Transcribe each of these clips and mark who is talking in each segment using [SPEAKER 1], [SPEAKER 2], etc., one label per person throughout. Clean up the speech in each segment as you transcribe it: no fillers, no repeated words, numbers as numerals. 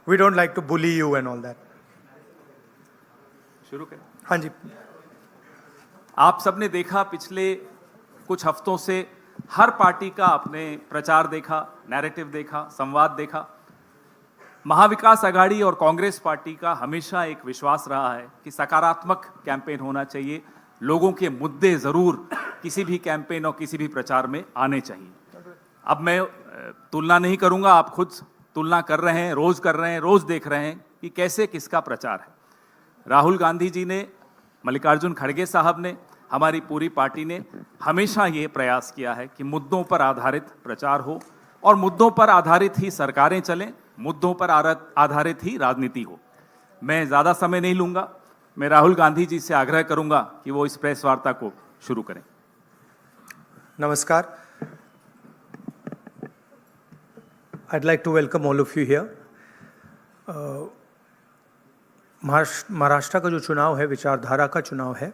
[SPEAKER 1] We don't like to bully you and all that.
[SPEAKER 2] शुरू करें।
[SPEAKER 1] हाँ जी।
[SPEAKER 2] आप सबने देखा पिछले कुछ हफ्तों से हर पार्टी का आपने प्रचार देखा, नैरेटिव देखा, संवाद देखा। महाविकास आघाड़ी और कांग्रेस पार्टी का हमेशा एक विश्वास रहा है कि सकारात्मक कैंपेन होना चाहिए, लोगों के मुद्दे जरूर किसी भी कैंपेन और किसी भी प्रचार में आने चाहिए। अब मैं तुलना नहीं करूंगा, आप खुद तुलना कर रहे हैं, रोज देख रहे हैं कि कैसे किसका प्रचार है। राहुल गांधी जी ने, मल्लिकार्जुन खड़गे साहब ने, हमारी पूरी पार्टी ने हमेशा ये प्रयास किया है कि मुद्दों पर आधारित प्रचार हो और मुद्दों पर आधारित ही सरकारें चलें, मुद्दों पर आधारित ही राजनीति हो। मैं ज़्यादा समय नहीं लूँगा, मैं राहुल गांधी जी से आग्रह करूँगा कि वो इस प्रेस वार्ता को शुरू करें।
[SPEAKER 1] नमस्कार। I'd like to welcome all of you here. Maharashtra का जो चुनाव है विचारधारा का चुनाव है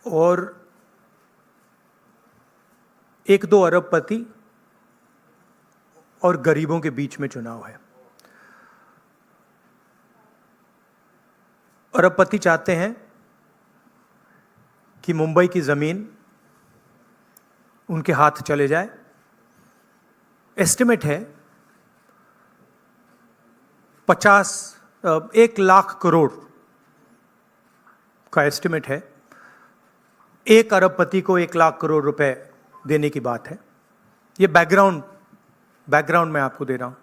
[SPEAKER 1] और 1-2 अरबपति और गरीबों के बीच में चुनाव है। अरबपति चाहते हैं कि मुंबई की जमीन उनके हाथ चले जाए। एस्टिमेट है 1 लाख करोड़ का एस्टिमेट है। 1 अरबपति को 1 लाख करोड़ रुपए देने की बात है। ये बैकग्राउंड मैं आपको दे रहा हूं।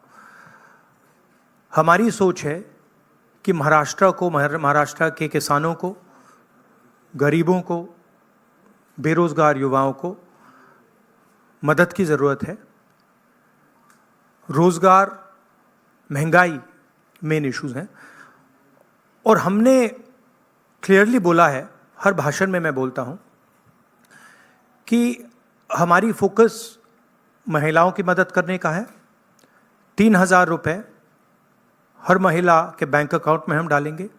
[SPEAKER 1] हमारी सोच है कि महाराष्ट्र के किसानों को, गरीबों को, बेरोजगार युवाओं को मदद की जरूरत है। रोजगार, महंगाई मेन इश्यूज हैं और हमने क्लियरली बोला है, हर भाषण में मैं बोलता हूं कि हमारी फोकस महिलाओं की मदद करने का है। 3,000 रुपये हर महिला के बैंक अकाउंट में हम डालेंगे।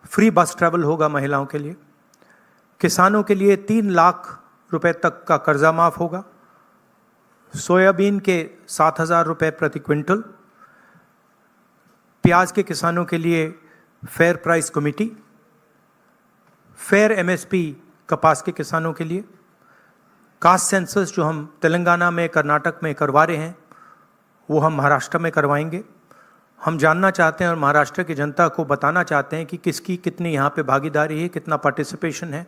[SPEAKER 1] फ्री बस ट्रैवल होगा महिलाओं के लिए। किसानों के लिए 3 लाख रुपए तक का कर्जा माफ होगा। सोयाबीन के 7,000 रुपये प्रति क्विंटल। प्याज के किसानों के लिए fair price committee. Fair MSP कपास के किसानों के लिए। कास्ट सेंसस जो हम तेलंगाना में, कर्नाटक में करवा रहे हैं, वो हम महाराष्ट्र में करवाएंगे। हम जानना चाहते हैं और महाराष्ट्र की जनता को बताना चाहते हैं कि किसकी कितनी यहाँ पे भागीदारी है, कितना पार्टिसिपेशन है,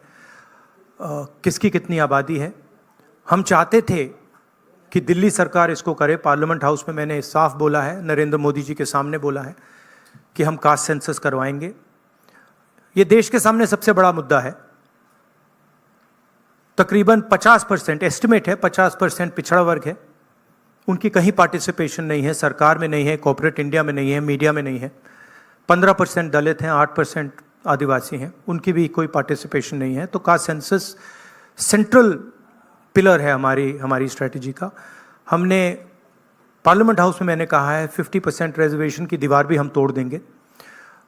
[SPEAKER 1] किसकी कितनी आबादी है। हम चाहते थे कि दिल्ली सरकार इसको करे। पार्लियामेंट हाउस में मैंने साफ बोला है, नरेंद्र मोदी जी के सामने बोला है कि हम कास्ट सेंसस करवाएंगे। ये देश के सामने सबसे बड़ा मुद्दा है। तकरीबन 50%, एस्टिमेट है 50% पिछड़ा वर्ग है, उनकी कहीं पार्टिसिपेशन नहीं है, सरकार में नहीं है, कॉर्पोरेट इंडिया में नहीं है, मीडिया में नहीं है। 15% दलित हैं, 8% आदिवासी हैं, उनकी भी कोई पार्टिसिपेशन नहीं है। तो कास्ट सेंसस सेंट्रल पिलर है हमारी स्ट्रेटजी का। हमने पार्लियामेंट हाउस में मैंने कहा है 50% रिजर्वेशन की दीवार भी हम तोड़ देंगे।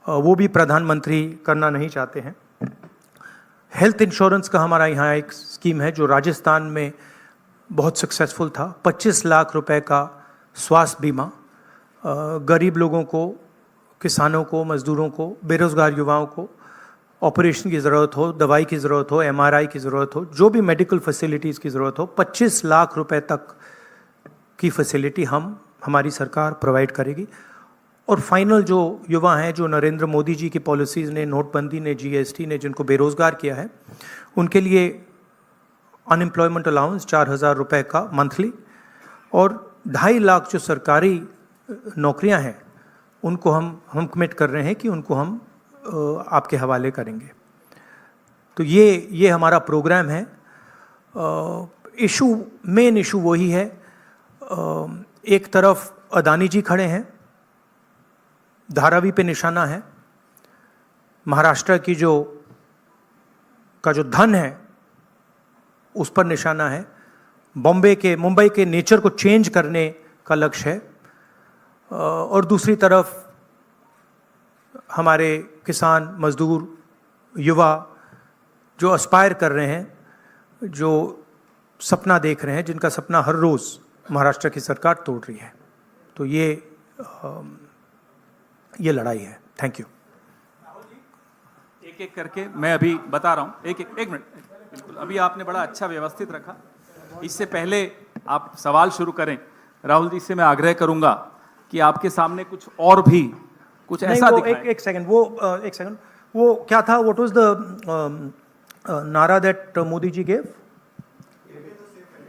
[SPEAKER 1] वो भी प्रधानमंत्री करना नहीं चाहते हैं। हेल्थ इंश्योरेंस का हमारा यहाँ एक स्कीम है जो राजस्थान में बहुत सक्सेसफुल था। 25 लाख रुपए का स्वास्थ्य बीमा गरीब लोगों को, किसानों को, मजदूरों को, बेरोजगार युवाओं को ऑपरेशन की ज़रूरत हो, दवाई की ज़रूरत हो, MRI की ज़रूरत हो, जो भी मेडिकल फैसिलिटीज़ की ज़रूरत हो, 25 लाख रुपए तक की फैसिलिटी हमारी सरकार प्रोवाइड करेगी। और फाइनल जो युवा हैं, जो नरेंद्र मोदी जी की पॉलिसीज़ ने, नोटबंदी ने, GST ने जिनको बेरोज़गार किया है, उनके लिए अनएम्प्लॉयमेंट अलाउंस 4,000 रुपये का मंथली और 2.5 लाख जो सरकारी नौकरियां हैं उनको हम कमिट कर रहे हैं कि उनको हम आपके हवाले करेंगे। तो ये हमारा प्रोग्राम है। मेन इशू वही है। एक तरफ अदानी जी खड़े हैं, धारावी पे निशाना है। महाराष्ट्र की जो धन है उस पर निशाना है। मुंबई के नेचर को चेंज करने का लक्ष्य है। और दूसरी तरफ हमारे किसान, मजदूर, युवा जो एस्पायर कर रहे हैं, जो सपना देख रहे हैं, जिनका सपना हर रोज़ महाराष्ट्र की सरकार तोड़ रही है। तो ये ये लड़ाई है। Thank you.
[SPEAKER 2] एक एक करके मैं अभी बता रहा हूं। एक मिनट, बिल्कुल। अभी आपने बड़ा अच्छा व्यवस्थित रखा। इससे पहले आप सवाल शुरू करें, राहुल जी से मैं आग्रह करूंगा कि आपके सामने कुछ और भी कुछ
[SPEAKER 1] नहीं,
[SPEAKER 2] ऐसा
[SPEAKER 1] वो
[SPEAKER 2] दिखाएं।
[SPEAKER 1] एक सेकंड, वो क्या था? व्हाट वाज द नारा दैट मोदी जी गेव?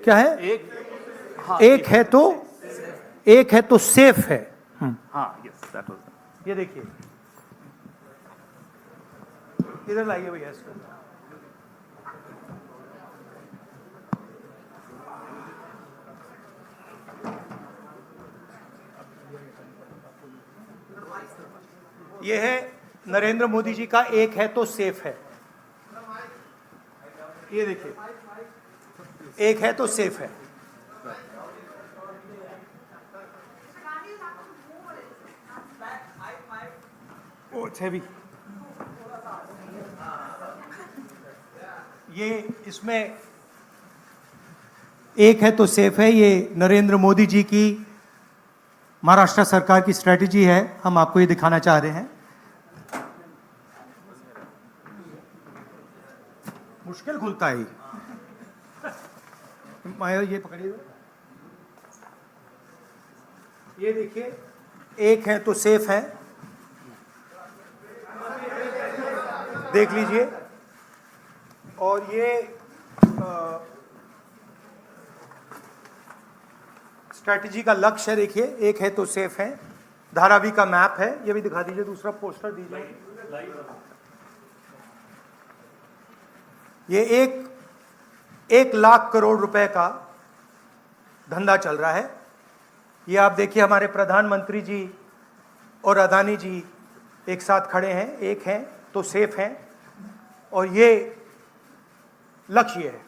[SPEAKER 1] क्या है? एक है तो सेफ है।
[SPEAKER 2] हाँ, यस, दैट वाज।
[SPEAKER 1] ये देखिए, इधर लाइए भैया इसको। ये है नरेंद्र मोदी जी का एक है तो सेफ है। ये देखिए, एक है तो सेफ है। ओ, it's heavy। ये इसमें एक है तो सेफ है, ये नरेंद्र मोदी जी की महाराष्ट्र सरकार की स्ट्रेटजी है। हम आपको ये दिखाना चाह रहे हैं। मुश्किल खुलता है ये पकड़िए। ये देखिए, एक है तो सेफ है, देख लीजिए। और ये स्ट्रैटेजी का लक्ष्य देखिए, एक है तो सेफ है। धारावी का मैप है, ये भी दिखा दीजिए। दूसरा पोस्टर दीजिए। ये एक लाख करोड़ रुपए का धंधा चल रहा है। ये आप देखिए, हमारे प्रधानमंत्री जी और अदानी जी एक साथ खड़े हैं। एक हैं तो सेफ हैं, और ये लक्ष्य है।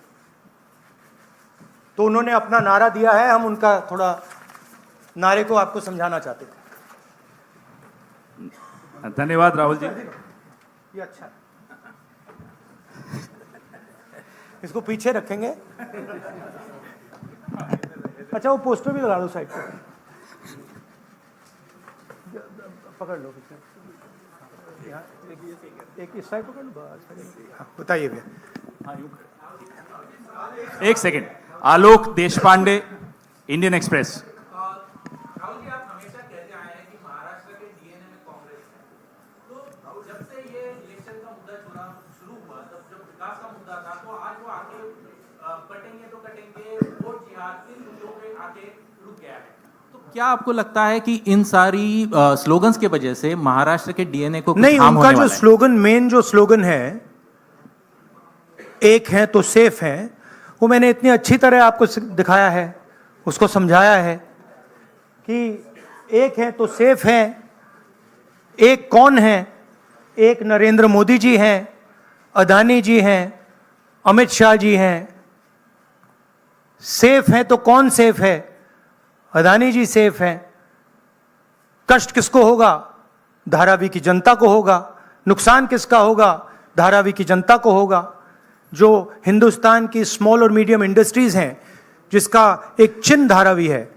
[SPEAKER 1] तो उन्होंने अपना नारा दिया है, हम उनका थोड़ा नारे को आपको समझाना चाहते थे।
[SPEAKER 2] धन्यवाद राहुल जी।
[SPEAKER 1] ये अच्छा है, इसको पीछे रखेंगे। अच्छा, वो पोस्टर भी लगा दो साइड पे, पकड़ लो। यहाँ एक इस साइड पकड़ लो, बस। बताइए भैया।
[SPEAKER 2] एक सेकंड। आलोक देशपांडे, इंडियन एक्सप्रेस।
[SPEAKER 3] राहुल जी, आप हमेशा कहते आए हैं कि महाराष्ट्र के डीएनए में कांग्रेस है। तो जब से ये इलेक्शन का मुद्दा शुरू हुआ, तब जब विकास का मुद्दा था, तो आज वो आगे कटेंगे तो कटेंगे, वोट जिहाद इन मुद्दों पे आके रुक गया है। तो क्या आपको लगता है कि इन सारी स्लोगन्स के वजह से महाराष्ट्र के डीएनए को
[SPEAKER 1] नहीं, उनका जो स्लोगन, मेन जो स्लोगन है, एक है तो सेफ है, वो मैंने इतनी अच्छी तरह आपको दिखाया है, उसको समझाया है कि एक है तो सेफ है। एक कौन है? एक नरेंद्र मोदी जी हैं, अदानी जी हैं, अमित शाह जी हैं। सेफ है तो कौन सेफ है? अदानी जी सेफ हैं। कष्ट किसको होगा? धारावी की जनता को होगा। नुकसान किसका होगा? धारावी की जनता को होगा। जो हिंदुस्तान की स्मॉल और मीडियम इंडस्ट्रीज हैं, जिसका एक चिन्ह धारावी है,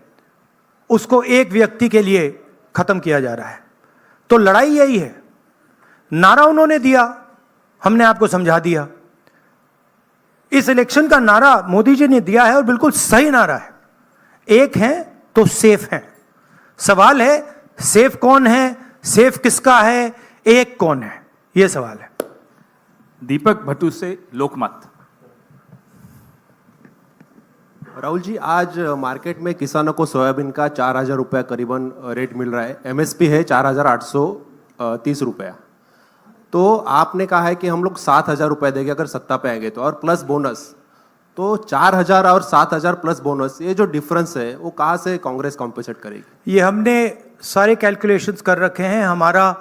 [SPEAKER 1] उसको एक व्यक्ति के लिए खत्म किया जा रहा है। तो लड़ाई यही है। नारा उन्होंने दिया, हमने आपको समझा दिया। इस इलेक्शन का नारा मोदी जी ने दिया है, और बिल्कुल सही नारा है। एक है तो सेफ है। सवाल है, सेफ कौन है? सेफ किसका है? एक कौन है? यह सवाल है।
[SPEAKER 2] दीपक भट्टू से लोकमत।
[SPEAKER 4] राहुल जी, आज मार्केट में किसानों को सोयाबीन का 4,000 रुपये करीबन रेट मिल रहा है। एमएसपी है 4,830 रुपया। तो आपने कहा है कि हम लोग 7,000 रुपये देंगे अगर सत्ता पे आएंगे तो, और प्लस बोनस। तो 4,000 और 7,000 प्लस बोनस, ये जो डिफरेंस है वो कहाँ से कांग्रेस कॉम्पेंसेट करेगी?
[SPEAKER 1] ये हमने सारे कैलकुलेशंस कर रखे हैं, हमारा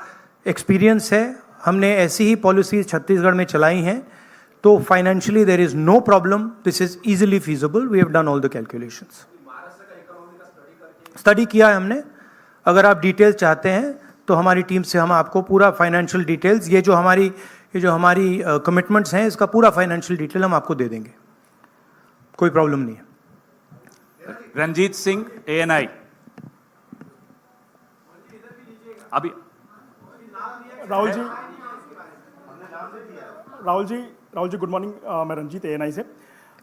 [SPEAKER 1] एक्सपीरियंस है। हमने ऐसी ही पॉलिसीज छत्तीसगढ़ में चलाई हैं। तो financially there is no problem, this is easily feasible. We have done all the calculations. Study किया है हमने। अगर आप डिटेल्स चाहते हैं तो हमारी टीम से हम आपको पूरा फाइनेंशियल डिटेल्स, ये जो हमारी कमिटमेंट्स हैं, इसका पूरा फाइनेंशियल डिटेल हम आपको दे देंगे। कोई प्रॉब्लम नहीं है।
[SPEAKER 2] रंजीत सिंह, ANI। अभी
[SPEAKER 5] राहुल जी गुड मॉर्निंग। मैं रंजीत एएनआई से।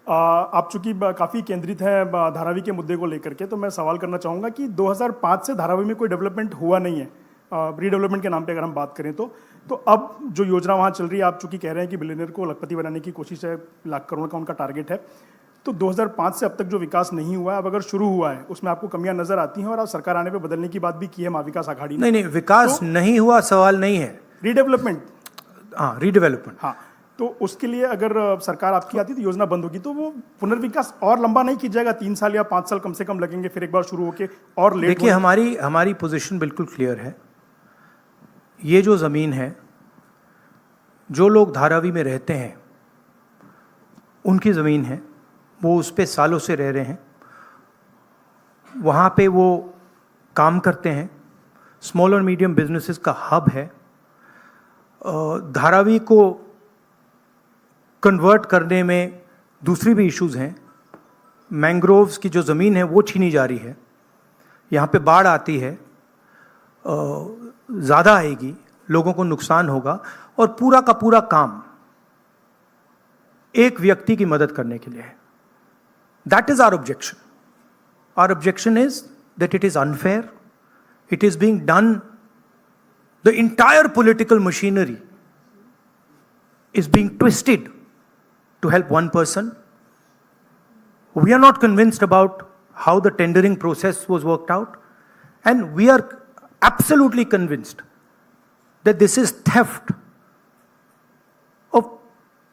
[SPEAKER 5] आप चूंकि काफ़ी केंद्रित हैं धारावी के मुद्दे को लेकर के, तो मैं सवाल करना चाहूँगा कि 2005 से धारावी में कोई डेवलपमेंट हुआ नहीं है, रीडेवलपमेंट के नाम पे अगर हम बात करें तो अब जो योजना वहाँ चल रही है, आप चूंकि कह रहे हैं कि बिलियनियर को लखपति बनाने की कोशिश है, लाख करोड़ का उनका टारगेट है, तो 2005 से अब तक जो विकास नहीं हुआ है, अब अगर शुरू हुआ है उसमें आपको कमियां नजर आती हैं, और आप सरकार आने पे बदलने की बात भी की है महाविकास आघाड़ी ने।
[SPEAKER 1] नहीं, विकास नहीं हुआ सवाल नहीं है,
[SPEAKER 5] रीडेवलपमेंट।
[SPEAKER 1] हाँ, रीडेवलपमेंट।
[SPEAKER 5] हाँ, तो उसके लिए अगर सरकार आपकी आती तो योजना बंद होगी, तो वो पुनर्विकास और लंबा नहीं किया जाएगा, 3 साल या 5 साल कम से कम लगेंगे, फिर एक बार शुरू होके और लेट।
[SPEAKER 1] देखिए, हमारी पोजीशन बिल्कुल क्लियर है। ये जो ज़मीन है, जो लोग धारावी में रहते हैं उनकी ज़मीन है, वो उस पे सालों से रह रहे हैं, वहाँ पे वो काम करते हैं, स्मॉल और मीडियम बिजनेसेस का हब है। धारावी को कन्वर्ट करने में दूसरी भी इश्यूज हैं। मैंग्रोव्स की जो ज़मीन है वो छीनी जा रही है, यहाँ पे बाढ़ आती है, ज़्यादा आएगी, लोगों को नुकसान होगा, और पूरा का पूरा काम एक व्यक्ति की मदद करने के लिए है। That is our objection. Our objection is that it is unfair. It is being done. The entire political machinery is being twisted to help one person. We are not convinced about how the tendering process was worked out, and we are absolutely convinced that this is theft of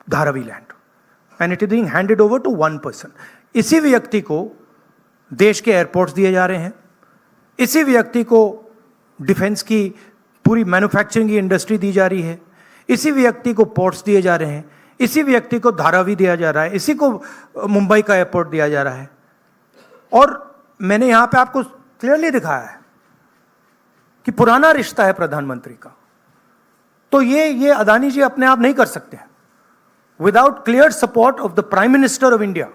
[SPEAKER 1] Dharavi land, and it is being handed over to one person. इसी व्यक्ति को देश के airports दिए जा रहे हैं, इसी व्यक्ति को डिफेंस की पूरी मैन्युफैक्चरिंग की इंडस्ट्री दी जा रही है, इसी व्यक्ति को पोर्ट्स दिए जा रहे हैं, इसी व्यक्ति को धारावी दिया जा रहा है, इसी को मुंबई का एयरपोर्ट दिया जा रहा है। और मैंने यहाँ पे आपको क्लियरली दिखाया है कि पुराना रिश्ता है प्रधानमंत्री का, तो ये अदानी जी अपने आप नहीं कर सकते हैं। Without clear support of the prime minister of India,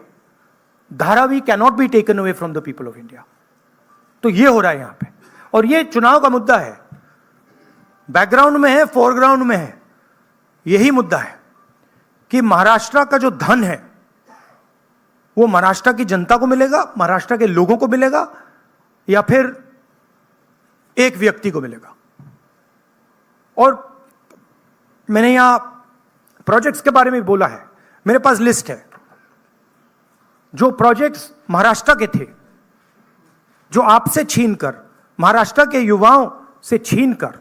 [SPEAKER 1] Dharavi cannot be taken away from the people of India. तो ये हो रहा है यहां पे, और ये चुनाव का मुद्दा है, बैकग्राउंड में है, फोरग्राउंड में है। यही मुद्दा है कि महाराष्ट्र का जो धन है वो महाराष्ट्र की जनता को मिलेगा, महाराष्ट्र के लोगों को मिलेगा, या फिर एक व्यक्ति को मिलेगा। और मैंने यहां प्रोजेक्ट्स के बारे में बोला है, मेरे पास लिस्ट है जो प्रोजेक्ट्स महाराष्ट्र के थे, जो आपसे छीनकर, महाराष्ट्र के युवाओं से छीनकर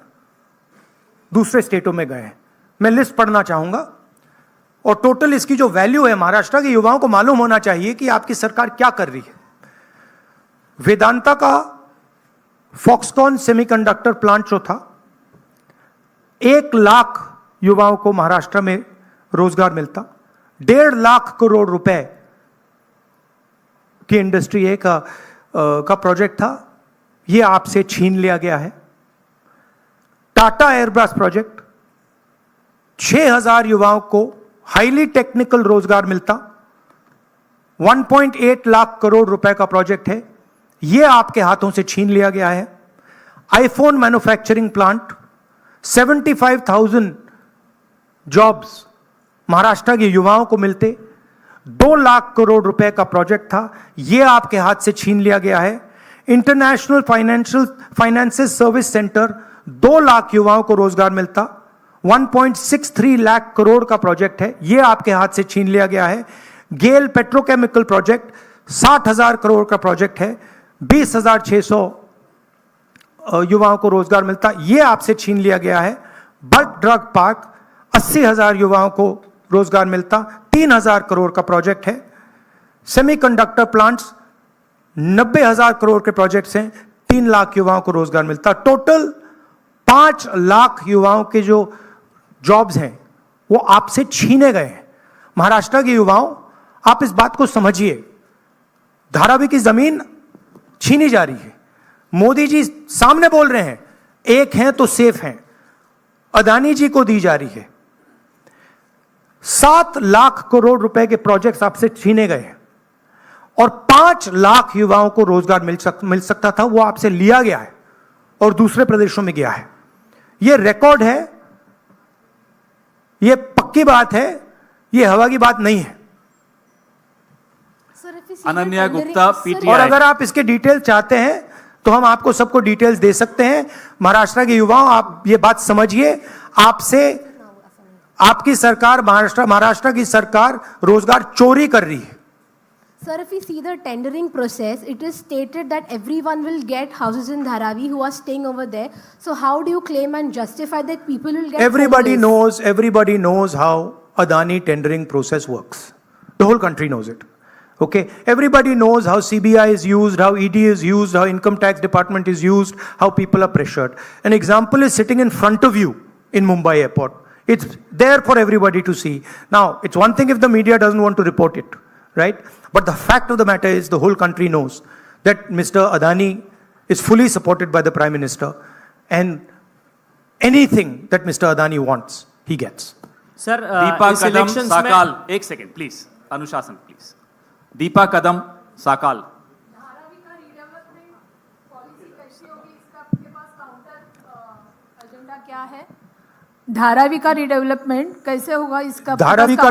[SPEAKER 1] दूसरे स्टेटों में गए हैं। मैं लिस्ट पढ़ना चाहूंगा, और टोटल इसकी जो वैल्यू है, महाराष्ट्र के युवाओं को मालूम होना चाहिए कि आपकी सरकार क्या कर रही है। वेदांता का फॉक्सकॉन सेमीकंडक्टर प्लांट जो था, 1 लाख युवाओं को महाराष्ट्र में रोजगार मिलता, 1.5 लाख करोड़ रुपए की इंडस्ट्री का प्रोजेक्ट था, यह आपसे छीन लिया गया है। टाटा एयरब्रश प्रोजेक्ट, 6000 युवाओं को हाईली टेक्निकल रोजगार मिलता, 1.8 लाख करोड़ रुपए का प्रोजेक्ट है, यह आपके हाथों से छीन लिया गया है। IPhone manufacturing plant, 75,000 jobs Maharashtra के युवाओं को मिलते, 2 लाख करोड़ रुपए का प्रोजेक्ट था, यह आपके हाथ से छीन लिया गया है। International finances service centre, 2 lakh युवाओं को रोजगार मिलता, 1.63 लाख करोड़ का प्रोजेक्ट है, यह आपके हाथ से छीन लिया गया है। गेल पेट्रोकेमिकल प्रोजेक्ट, 60,000 करोड़ का प्रोजेक्ट है, 20,600 युवाओं को रोजगार मिलता, यह आपसे छीन लिया गया है। बर्ट ड्रग पार्क, 80,000 युवाओं को रोजगार मिलता, 3,000 करोड़ का प्रोजेक्ट है। सेमीकंडक्टर प्लांट्स, 90,000 करोड़ के प्रोजेक्ट्स हैं, 3 लाख युवाओं को रोजगार मिलता। टोटल 5 लाख युवाओं के जो जॉब्स हैं वो आपसे छीने गए हैं। महाराष्ट्र के युवाओं, आप इस बात को समझिए, धारावी की जमीन छीनी जा रही है। मोदी जी सामने बोल रहे हैं, एक हैं तो सेफ हैं, अदानी जी को दी जा रही है। 7 लाख करोड़ रुपए के प्रोजेक्ट्स आपसे छीने गए हैं, और 5 लाख युवाओं को रोजगार मिल सकता था, वो आपसे लिया गया है। और दूसरे प्रदेशों में गया है। ये रिकॉर्ड है, ये पक्की बात है, ये हवा की बात नहीं है।
[SPEAKER 2] अनन्या गुप्ता,
[SPEAKER 1] और
[SPEAKER 2] पीटीआई।
[SPEAKER 1] अगर आप इसके डिटेल चाहते हैं तो हम आपको सबको डिटेल्स दे सकते हैं। महाराष्ट्र के युवाओं, आप ये बात समझिए, आपसे आपकी सरकार, महाराष्ट्र की सरकार रोजगार चोरी कर रही है।
[SPEAKER 6] Sir, if we see the tendering process, it is stated that everyone will get houses in Dharavi who are staying over there. So how do you claim and justify that people will get
[SPEAKER 1] Everybody
[SPEAKER 6] homeless?
[SPEAKER 1] everybody knows how Adani tendering process works. The whole country knows it. Okay, everybody knows how CBI is used, how ED is used, how income tax department is used, how people are pressured. An example is sitting in front of you in Mumbai airport. It's there for everybody to see. Now, it's one thing if the media doesn't want to report it, right? But the fact of the matter is the whole country knows that Mr. Adani is fully supported by the Prime Minister, and anything that Mr. Adani wants, he gets.
[SPEAKER 7] Sir
[SPEAKER 2] Deepa
[SPEAKER 7] इस
[SPEAKER 2] कदम
[SPEAKER 7] elections में
[SPEAKER 2] साकाल, एक second please, अनुशासन please. Deepa कदम साकाल।
[SPEAKER 6] धारावी का redevelopment policy कैसी होगी, इसका आपके पास counter agenda क्या है?
[SPEAKER 8] धारावी का रिडेवलपमेंट कैसे होगा, इसका
[SPEAKER 1] धारावी का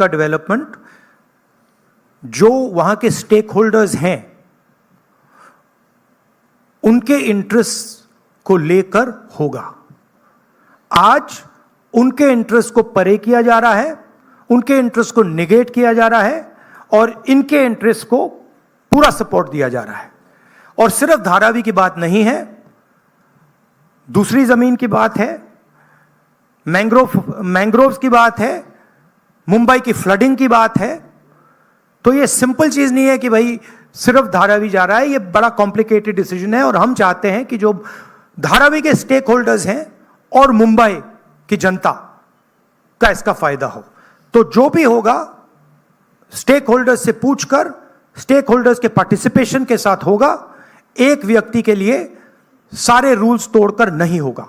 [SPEAKER 1] डेवलपमेंट जो वहां के स्टेक होल्डर्स हैं उनके इंटरेस्ट को लेकर होगा। आज उनके इंटरेस्ट को परे किया जा रहा है, उनके इंटरेस्ट को निगेट किया जा रहा है और इनके इंटरेस्ट को पूरा सपोर्ट दिया जा रहा है। और सिर्फ धारावी की बात नहीं है, दूसरी जमीन की बात है, मैंग्रोव्स की बात है, मुंबई की फ्लडिंग की बात है। तो ये सिंपल चीज नहीं है कि भाई सिर्फ धारावी जा रहा है, ये बड़ा कॉम्प्लिकेटेड डिसीजन है। और हम चाहते हैं कि जो धारावी के स्टेक होल्डर्स हैं और मुंबई की जनता का इसका फायदा हो। तो जो भी होगा स्टेक होल्डर्स से पूछकर, स्टेक होल्डर्स के पार्टिसिपेशन के साथ होगा। एक व्यक्ति के लिए सारे रूल्स तोड़कर नहीं होगा।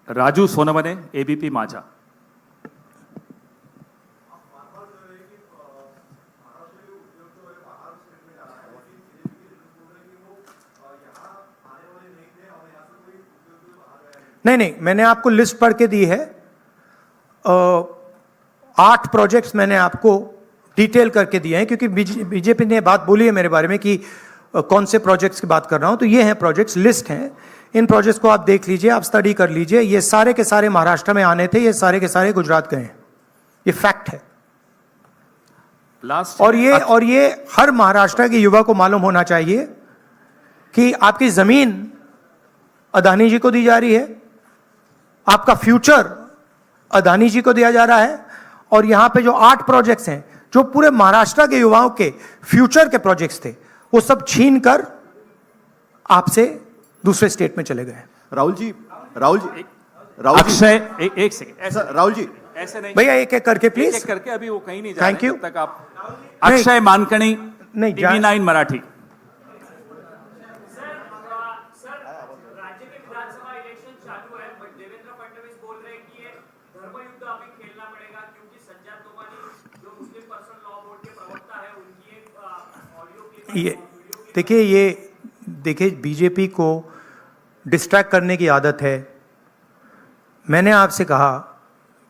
[SPEAKER 2] राजू सोनवने, एबीपी माझा।
[SPEAKER 1] नहीं, मैंने आपको लिस्ट पढ़ के दी है। 8 प्रोजेक्ट्स मैंने आपको डिटेल करके दिए हैं, क्योंकि बीजेपी ने बात बोली है मेरे बारे में कि कौन से प्रोजेक्ट्स की बात कर रहा हूं। तो ये हैं प्रोजेक्ट्स, लिस्ट हैं। इन प्रोजेक्ट्स को आप देख लीजिए, आप स्टडी कर लीजिए। ये सारे के सारे महाराष्ट्र में आने थे, ये सारे के सारे गुजरात गए हैं। ये फैक्ट है।
[SPEAKER 2] लास्ट
[SPEAKER 1] और ये हर महाराष्ट्र के युवा को मालूम होना चाहिए कि आपकी जमीन अदानी जी को दी जा रही है, आपका फ्यूचर अदानी जी को दिया जा रहा है। और यहां पे जो 8 प्रोजेक्ट्स हैं, जो पूरे महाराष्ट्र के युवाओं के फ्यूचर के प्रोजेक्ट्स थे, वो सब छीन कर आपसे दूसरे स्टेट में चले गए।
[SPEAKER 4] राहुल जी
[SPEAKER 2] अक्षय, एक सेकंड,
[SPEAKER 4] राहुल जी
[SPEAKER 2] ऐसे नहीं
[SPEAKER 1] भैया एक एक करके प्लीज।
[SPEAKER 2] एक करके, अभी वो कहीं नहीं जा
[SPEAKER 1] Thank
[SPEAKER 2] रहे
[SPEAKER 1] you.
[SPEAKER 2] जब तक आप। अक्षय मानकणी,
[SPEAKER 1] नहीं,
[SPEAKER 2] टीवी 9 मराठी।
[SPEAKER 7] राज्य में विधानसभा इलेक्शन चालू है, बट देवेंद्र फडणवीस बोल रहे हैं कि ये धर्मयुद्ध अभी खेलना पड़ेगा, क्योंकि संजय तोमानी जो मुस्लिम पर्सनल लॉ बोर्ड के प्रवक्ता है, उनकी एक ऑडियो
[SPEAKER 1] ये देखिए बीजेपी को डिस्ट्रैक्ट करने की आदत है। मैंने आपसे कहा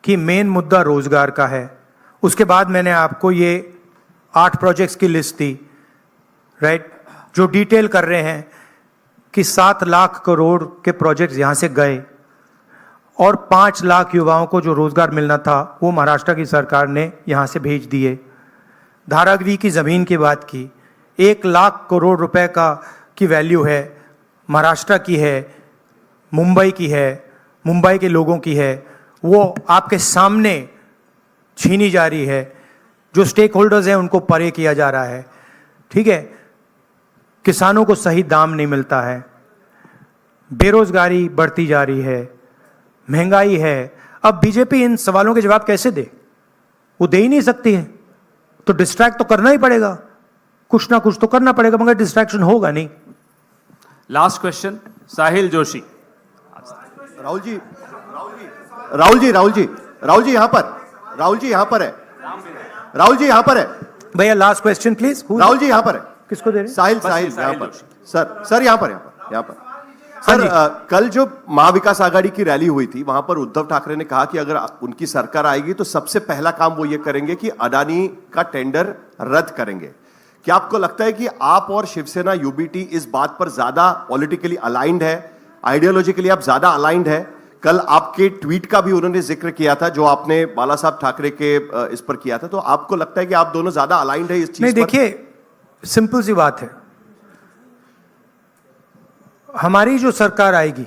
[SPEAKER 1] कि मेन मुद्दा रोजगार का है, उसके बाद मैंने आपको ये 8 प्रोजेक्ट्स की लिस्ट दी, राइट, जो डिटेल कर रहे हैं कि 7 लाख करोड़ के प्रोजेक्ट्स यहाँ से गए और 5 लाख युवाओं को जो रोजगार मिलना था वो महाराष्ट्र की सरकार ने यहाँ से भेज दिए। धारावी की ज़मीन की बात की, 1 लाख करोड़ रुपए की वैल्यू है, महाराष्ट्र की है, मुंबई की है, मुंबई के लोगों की है, वो आपके सामने छीनी जा रही है। जो स्टेक होल्डर्स हैं उनको परे किया जा रहा है, ठीक है। किसानों को सही दाम नहीं मिलता है, बेरोजगारी बढ़ती जा रही है, महंगाई है। अब बीजेपी इन सवालों के जवाब कैसे दे? वो दे ही नहीं सकती है, तो डिस्ट्रैक्ट तो करना ही पड़ेगा, कुछ ना कुछ तो करना पड़ेगा, मगर डिस्ट्रैक्शन होगा नहीं।
[SPEAKER 2] लास्ट क्वेश्चन, साहिल जोशी।
[SPEAKER 4] राहुल जी यहाँ पर है।
[SPEAKER 1] भैया last question please.
[SPEAKER 4] Rahul ji यहाँ पर है।
[SPEAKER 1] किसको दे रहे हैं?
[SPEAKER 4] साहिल यहाँ पर। सर यहाँ पर।
[SPEAKER 1] हाँ जी।
[SPEAKER 9] कल जो महाविकास आघाड़ी की रैली हुई थी वहां पर उद्धव ठाकरे ने कहा कि अगर उनकी सरकार आएगी तो सबसे पहला काम वो ये करेंगे कि अडानी का टेंडर रद्द करेंगे। क्या आपको लगता है कि आप और शिवसेना यूबीटी इस बात पर ज्यादा पॉलिटिकली अलाइंड है, आइडियोलॉजिकली आप ज्यादा अलाइंड है? कल आपके ट्वीट का भी उन्होंने जिक्र किया था जो आपने बाला साहब ठाकरे के इस पर किया था, तो आपको लगता है कि आप दोनों ज्यादा अलाइंड है इस चीज
[SPEAKER 1] नहीं,
[SPEAKER 9] पर?
[SPEAKER 1] देखिए सिंपल सी बात है, हमारी जो सरकार आएगी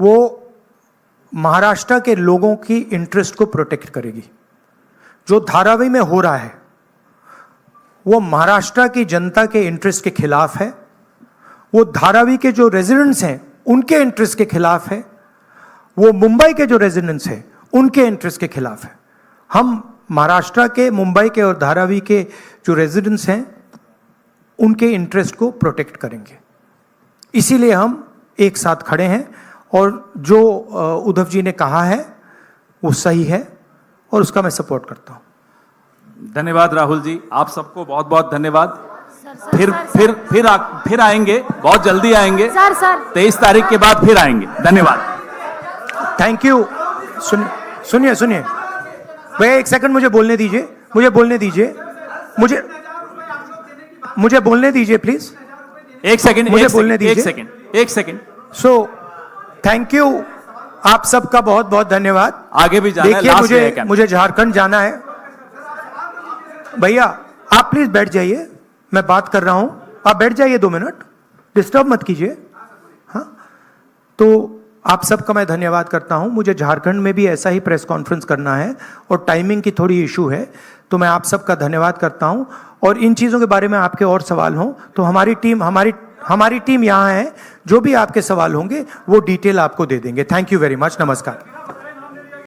[SPEAKER 1] वो महाराष्ट्र के लोगों की इंटरेस्ट को प्रोटेक्ट करेगी। जो धारावी में हो रहा है वो महाराष्ट्र की जनता के इंटरेस्ट के खिलाफ है, वो धारावी के जो रेजिडेंट्स हैं उनके इंटरेस्ट के खिलाफ है, वो मुंबई के जो रेजिडेंट्स हैं उनके इंटरेस्ट के खिलाफ है। हम महाराष्ट्र के, मुंबई के और धारावी के जो रेजिडेंट्स हैं उनके इंटरेस्ट को प्रोटेक्ट करेंगे, इसीलिए हम एक साथ खड़े हैं। और जो उद्धव जी ने कहा है वो सही है और उसका मैं सपोर्ट करता हूं।
[SPEAKER 2] धन्यवाद राहुल जी, आप सबको बहुत बहुत धन्यवाद। फिर आएंगे, बहुत जल्दी आएंगे।
[SPEAKER 8] सर
[SPEAKER 2] 23 तारीख के बाद फिर आएंगे। धन्यवाद।
[SPEAKER 1] Thank you. सुनिए भैया, एक सेकंड मुझे बोलने दीजिए, मुझे बोलने दीजिए प्लीज।
[SPEAKER 2] एक सेकंड,
[SPEAKER 1] मुझे बोलने दीजिए।
[SPEAKER 2] एक सेकंड।
[SPEAKER 1] सो थैंक यू, आप सबका बहुत बहुत धन्यवाद।
[SPEAKER 2] आगे भी जाना है,
[SPEAKER 1] देखिए
[SPEAKER 2] लास्ट डे है
[SPEAKER 1] मुझे झारखंड जाना है। भैया आप प्लीज बैठ जाइए, मैं बात कर रहा हूं, आप बैठ जाइए 2 मिनट, डिस्टर्ब मत कीजिए। हाँ, तो आप सबका मैं धन्यवाद करता हूं। मुझे झारखंड में भी ऐसा ही प्रेस कॉन्फ्रेंस करना है और टाइमिंग की थोड़ी इशू है, तो मैं आप सबका धन्यवाद करता हूं। और इन चीज़ों के बारे में आपके और सवाल हों तो हमारी टीम यहाँ है, जो भी आपके सवाल होंगे वो डिटेल आपको दे देंगे। थैंक यू वेरी मच, नमस्कार।